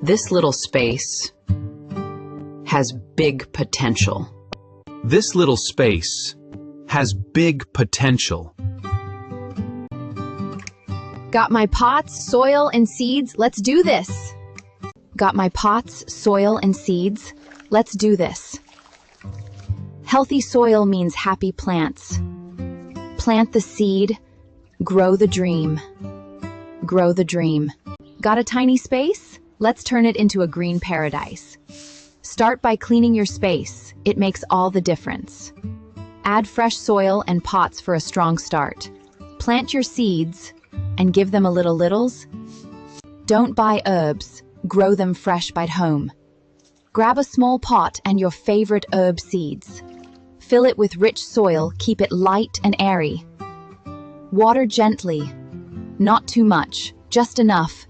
This little space has big potential. This little space has big potential. Got my pots, soil, and seeds? Let's do this. Got my pots, soil, and seeds? Let's do this. Healthy soil means happy plants. Plant the seed, grow the dream. Grow the dream. Got a tiny space? Let's turn it into a green paradise. Start by cleaning your space. It makes all the difference. Add fresh soil and pots for a strong start. Plant your seeds and give them a littles. Don't buy herbs. Grow them fresh by home. Grab a small pot and your favorite herb seeds. Fill it with rich soil, keep it light and airy. Water gently, not too much, just enough.